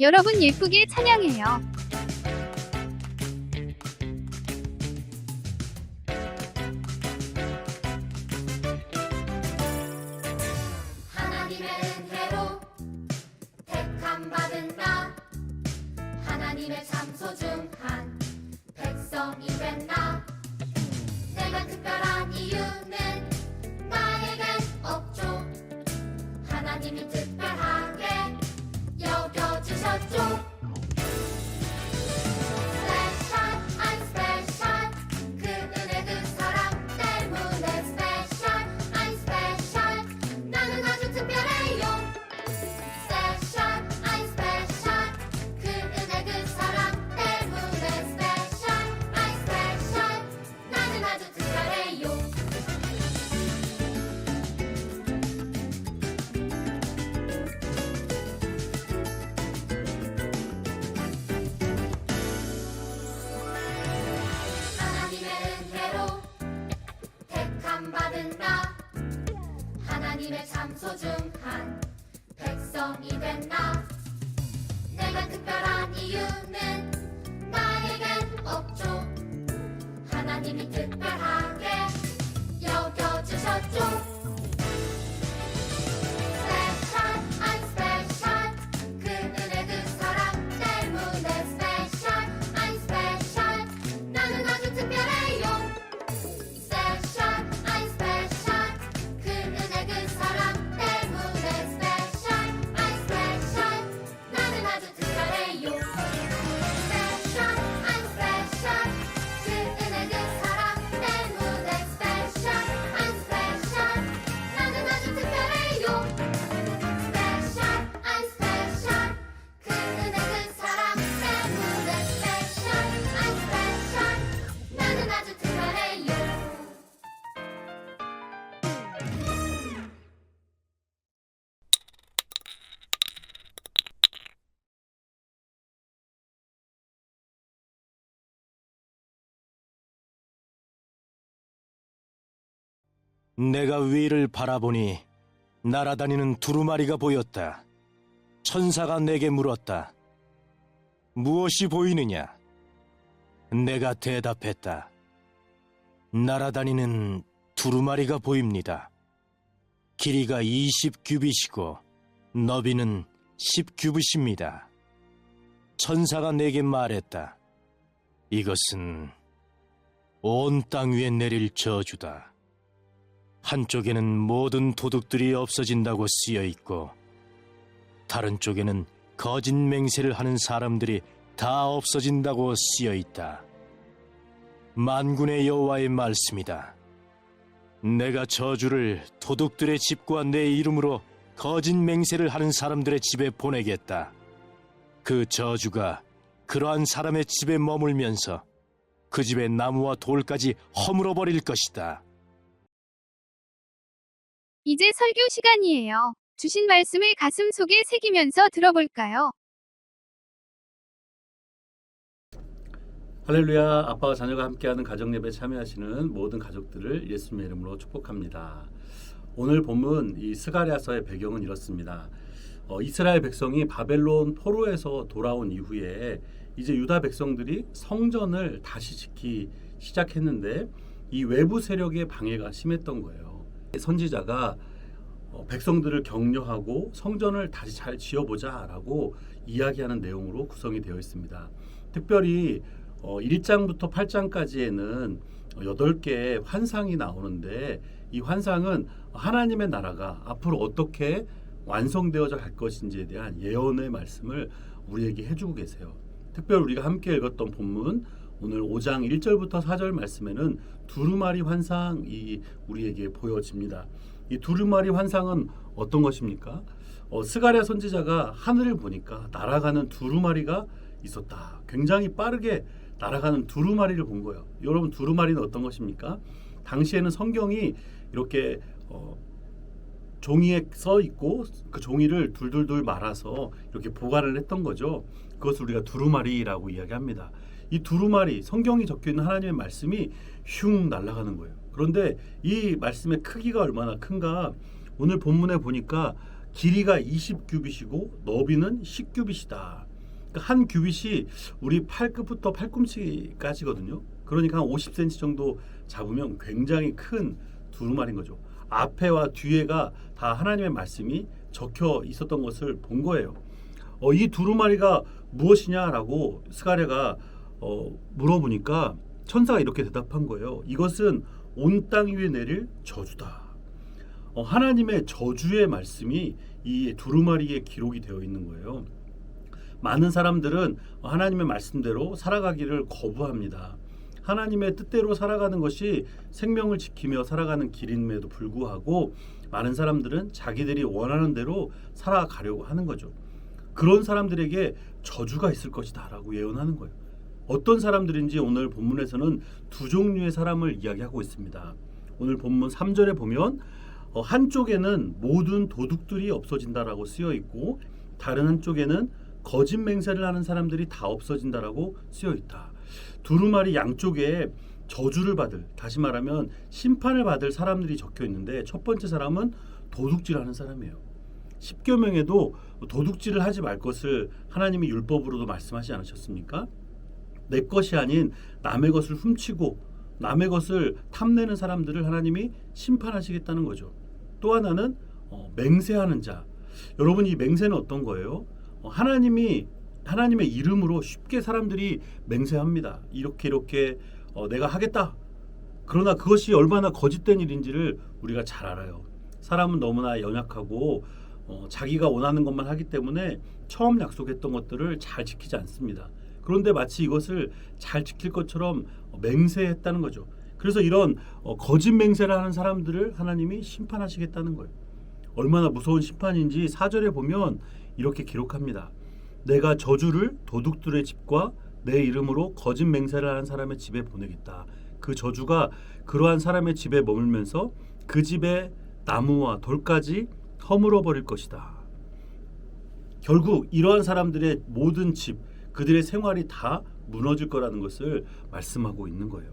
여러분 예쁘게 찬양해요. 하나님의 은혜로 택함 받은 나, 하나님의 참 소중한 백성이 된 나. 내가 특별한 이유는 나에겐 없죠. 하나님이 특별하게 여겨주셨죠. Special, I'm special. 그 은혜 그 사랑 때문에 special, I'm special. 나는 아주 특별해요. Special, I'm special. 그 은혜 그 사랑 때문에 special, I'm special. 나는 아주 특별해요. 하나님의 은혜로 택함 받은 나, 하나님의 참 소중한 백성이 된 나. 내가 특별한 이유는 나에겐 없죠. 하나님이 특별하게 여겨주셨죠. Special, I'm special. 그 은혜 그 사랑 때문에 special, I'm special. 나는 아주 특별해요. Special, I'm special. 그 은혜 그 사랑 때문에 special, I'm special. 나는 아주 특별해요. Special, I'm special. 그 은혜 그 사랑 때문에 special, I'm special. 나는 아주 특별해요. Special, I'm special. 그 은혜 그 사랑 때문에 special, I'm special. 나는 아주 특별해요. 내가 위를 바라보니 날아다니는 두루마리가 보였다. 천사가 내게 물었다. 무엇이 보이느냐? 내가 대답했다. 날아다니는 두루마리가 보입니다. 길이가 20규빗이고 너비는 10규빗입니다. 천사가 내게 말했다. 이것은 온 땅 위에 내릴 저주다. 한쪽에는 모든 도둑들이 없어진다고 쓰여 있고 다른 쪽에는 거짓 맹세를 하는 사람들이 다 없어진다고 쓰여 있다. 만군의 여호와의 말씀이다. 내가 저주를 도둑들의 집과 내 이름으로 거짓 맹세를 하는 사람들의 집에 보내겠다. 그 저주가 그러한 사람의 집에 머물면서 그 집의 나무와 돌까지 허물어 버릴 것이다. 이제 설교 시간이에요. 주신 말씀을 가슴 속에 새기면서 들어볼까요? 할렐루야. 아빠와 자녀가 함께하는 가정예배에 참여하시는 모든 가족들을 예수님의 이름으로 축복합니다. 오늘 본문 이 스가랴서의 배경은 이렇습니다. 이스라엘 백성이 바벨론 포로에서 돌아온 이후에 이제 유다 백성들이 성전을 다시 짓기 시작했는데 이 외부 세력의 방해가 심했던 거예요. 선지자가 백성들을 격려하고 성전을 다시 잘 지어보자라고 이야기하는 내용으로 구성이 되어 있습니다. 특별히 1장부터 8장까지에는 8개의 환상이 나오는데 이 환상은 하나님의 나라가 앞으로 어떻게 완성되어져 갈 것인지에 대한 예언의 말씀을 우리에게 해주고 계세요. 특별히 우리가 함께 읽었던 본문 오늘 5장 1절부터 4절 말씀에는 두루마리 환상이 우리에게 보여집니다. 이 두루마리 환상은 어떤 것입니까? 스가랴 선지자가 하늘을 보니까 날아가는 두루마리가 있었다. 굉장히 빠르게 날아가는 두루마리를 본 거예요. 여러분, 두루마리는 어떤 것입니까? 당시에는 성경이 이렇게 종이에 써 있고 그 종이를 둘둘둘 말아서 이렇게 보관을 했던 거죠. 그것을 우리가 두루마리라고 이야기합니다. 이 두루마리, 성경이 적혀있는 하나님의 말씀이 슝 날아가는 거예요. 그런데 이 말씀의 크기가 얼마나 큰가? 오늘 본문에 보니까 길이가 20규빗이고 너비는 10규빗이다. 그러니까 한 규빗이 우리 팔끝부터 팔꿈치까지거든요. 그러니까 한 50cm 정도 잡으면 굉장히 큰 두루마리인 거죠. 앞에와 뒤에가 다 하나님의 말씀이 적혀 있었던 것을 본 거예요. 이 두루마리가 무엇이냐라고 스가랴가 물어보니까 천사가 이렇게 대답한 거예요. 이것은 온 땅 위에 내릴 저주다. 하나님의 저주의 말씀이 이 두루마리에 기록이 되어 있는 거예요. 많은 사람들은 하나님의 말씀대로 살아가기를 거부합니다. 하나님의 뜻대로 살아가는 것이 생명을 지키며 살아가는 길임에도 불구하고 많은 사람들은 자기들이 원하는 대로 살아가려고 하는 거죠. 그런 사람들에게 저주가 있을 것이다 라고 예언하는 거예요. 어떤 사람들인지 오늘 본문에서는 두 종류의 사람을 이야기하고 있습니다. 오늘 본문 3절에 보면 한쪽에는 모든 도둑들이 없어진다라고 쓰여 있고 다른 한쪽에는 거짓 맹세를 하는 사람들이 다 없어진다라고 쓰여 있다. 두루마리 양쪽에 저주를 받을, 다시 말하면 심판을 받을 사람들이 적혀 있는데 첫 번째 사람은 도둑질하는 사람이에요. 십계명에도 도둑질을 하지 말 것을 하나님이 율법으로도 말씀하지 않으셨습니까? 내 것이 아닌 남의 것을 훔치고 남의 것을 탐내는 사람들을 하나님이 심판하시겠다는 거죠. 또 하나는 맹세하는 자. 여러분, 이 맹세는 어떤 거예요? 하나님의 이름으로 쉽게 사람들이 맹세합니다. 이렇게 내가 하겠다. 그러나 그것이 얼마나 거짓된 일인지를 우리가 잘 알아요. 사람은 너무나 연약하고 자기가 원하는 것만 하기 때문에 처음 약속했던 것들을 잘 지키지 않습니다. 그런데 마치 이것을 잘 지킬 것처럼 맹세했다는 거죠. 그래서 이런 거짓 맹세를 하는 사람들을 하나님이 심판하시겠다는 거예요. 얼마나 무서운 심판인지 4절에 보면 이렇게 기록합니다. 내가 저주를 도둑들의 집과 내 이름으로 거짓 맹세를 하는 사람의 집에 보내겠다. 그 저주가 그러한 사람의 집에 머물면서 그 집의 나무와 돌까지 허물어 버릴 것이다. 결국 이러한 사람들의 모든 집, 그들의 생활이 다 무너질 거라는 것을 말씀하고 있는 거예요.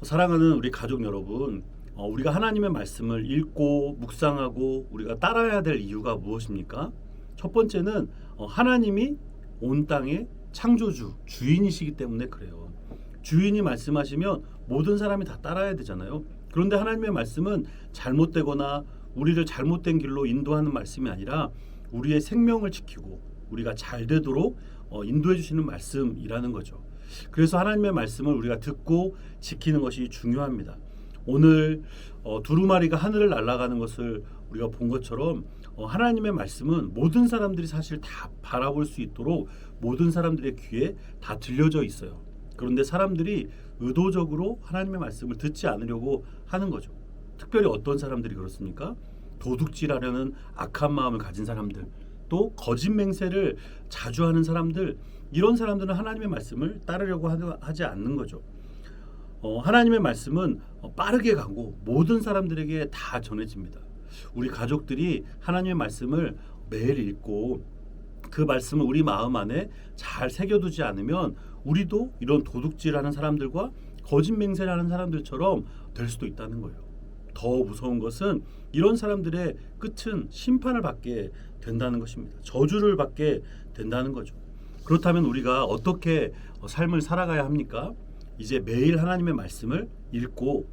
사랑하는 우리 가족 여러분, 우리가 하나님의 말씀을 읽고 묵상하고 우리가 따라야 될 이유가 무엇입니까? 첫 번째는 하나님이 온 땅의 창조주, 주인이시기 때문에 그래요. 주인이 말씀하시면 모든 사람이 다 따라야 되잖아요. 그런데 하나님의 말씀은 잘못되거나 우리를 잘못된 길로 인도하는 말씀이 아니라 우리의 생명을 지키고 우리가 잘 되도록 인도해 주시는 말씀이라는 거죠. 그래서 하나님의 말씀을 우리가 듣고 지키는 것이 중요합니다. 오늘 두루마리가 하늘을 날아가는 것을 우리가 본 것처럼 하나님의 말씀은 모든 사람들이 사실 다 바라볼 수 있도록 모든 사람들의 귀에 다 들려져 있어요. 그런데 사람들이 의도적으로 하나님의 말씀을 듣지 않으려고 하는 거죠. 특별히 어떤 사람들이 그렇습니까? 도둑질하려는 악한 마음을 가진 사람들, 또 거짓 맹세를 자주 하는 사람들, 이런 사람들은 하나님의 말씀을 따르려고 하지 않는 거죠. 하나님의 말씀은 빠르게 가고 모든 사람들에게 다 전해집니다. 우리 가족들이 하나님의 말씀을 매일 읽고 그 말씀을 우리 마음 안에 잘 새겨두지 않으면 우리도 이런 도둑질하는 사람들과 거짓 맹세를 하는 사람들처럼 될 수도 있다는 거예요. 더 무서운 것은 이런 사람들의 끝은 심판을 받게 된다는 것입니다. 저주를 받게 된다는 거죠. 그렇다면 우리가 어떻게 삶을 살아가야 합니까? 이제 매일 하나님의 말씀을 읽고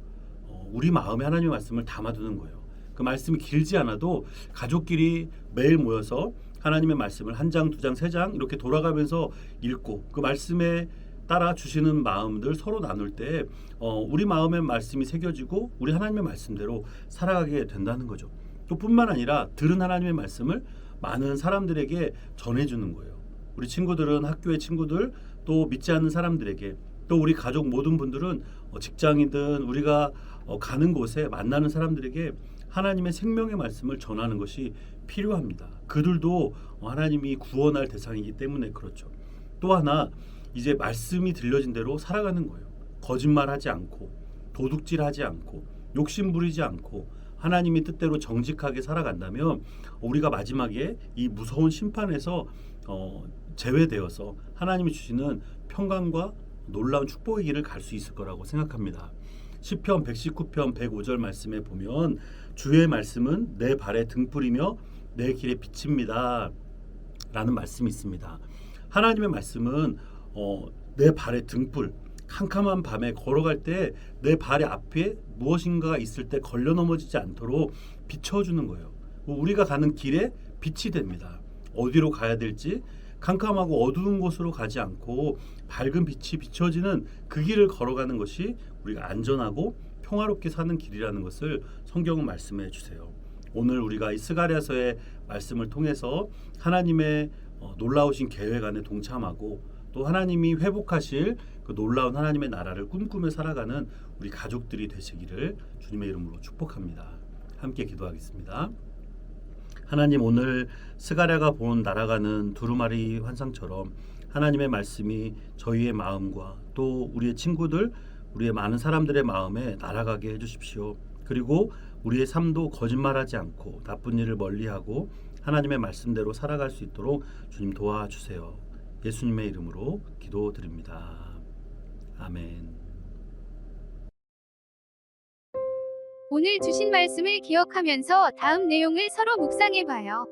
우리 마음에 하나님의 말씀을 담아두는 거예요. 그 말씀이 길지 않아도 가족끼리 매일 모여서 하나님의 말씀을 한 장, 두 장, 세 장 이렇게 돌아가면서 읽고 그 말씀에 따라 주시는 마음들 서로 나눌 때 우리 마음의 말씀이 새겨지고 우리 하나님의 말씀대로 살아가게 된다는 거죠. 또 뿐만 아니라 들은 하나님의 말씀을 많은 사람들에게 전해주는 거예요. 우리 친구들은 학교의 친구들, 또 믿지 않는 사람들에게, 또 우리 가족 모든 분들은 직장이든 우리가 가는 곳에 만나는 사람들에게 하나님의 생명의 말씀을 전하는 것이 필요합니다. 그들도 하나님이 구원할 대상이기 때문에 그렇죠. 또 하나, 이제 말씀이 들려진 대로 살아가는 거예요. 거짓말하지 않고 도둑질하지 않고 욕심 부리지 않고 하나님이 뜻대로 정직하게 살아간다면 우리가 마지막에 이 무서운 심판에서 제외되어서 하나님이 주시는 평강과 놀라운 축복의 길을 갈 수 있을 거라고 생각합니다. 시편 119편 105절 말씀에 보면 주의 말씀은 내 발의 등불이며 내 길의 빛입니다 라는 말씀이 있습니다. 하나님의 말씀은 내 발의 등불, 캄캄한 밤에 걸어갈 때 내 발의 앞에 무엇인가가 있을 때 걸려 넘어지지 않도록 비춰주는 거예요. 우리가 가는 길에 빛이 됩니다. 어디로 가야 될지 캄캄하고 어두운 곳으로 가지 않고 밝은 빛이 비춰지는 그 길을 걸어가는 것이 우리가 안전하고 평화롭게 사는 길이라는 것을 성경은 말씀해 주세요. 오늘 우리가 이 스가랴서의 말씀을 통해서 하나님의 놀라우신 계획 안에 동참하고 또 하나님이 회복하실 그 놀라운 하나님의 나라를 꿈꾸며 살아가는 우리 가족들이 되시기를 주님의 이름으로 축복합니다. 함께 기도하겠습니다. 하나님, 오늘 스가랴가 본 날아가는 두루마리 환상처럼 하나님의 말씀이 저희의 마음과 또 우리의 친구들, 우리의 많은 사람들의 마음에 날아가게 해주십시오. 그리고 우리의 삶도 거짓말하지 않고 나쁜 일을 멀리하고 하나님의 말씀대로 살아갈 수 있도록 주님 도와주세요. 예수님의 이름으로 기도드립니다. 아멘. 오늘 주신 말씀을 기억하면서 다음 내용을 서로 묵상해봐요.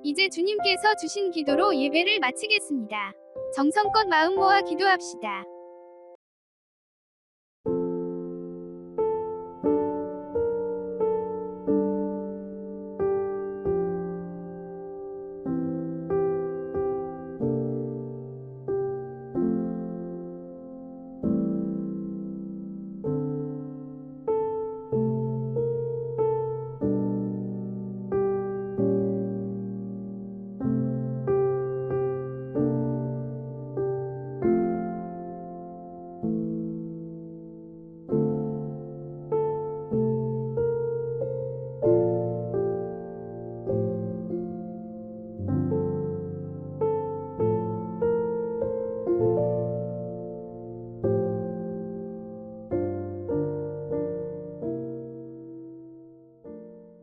이제 주님께서 주신 기도로 예배를 마치겠습니다. 정성껏 마음 모아 기도합시다.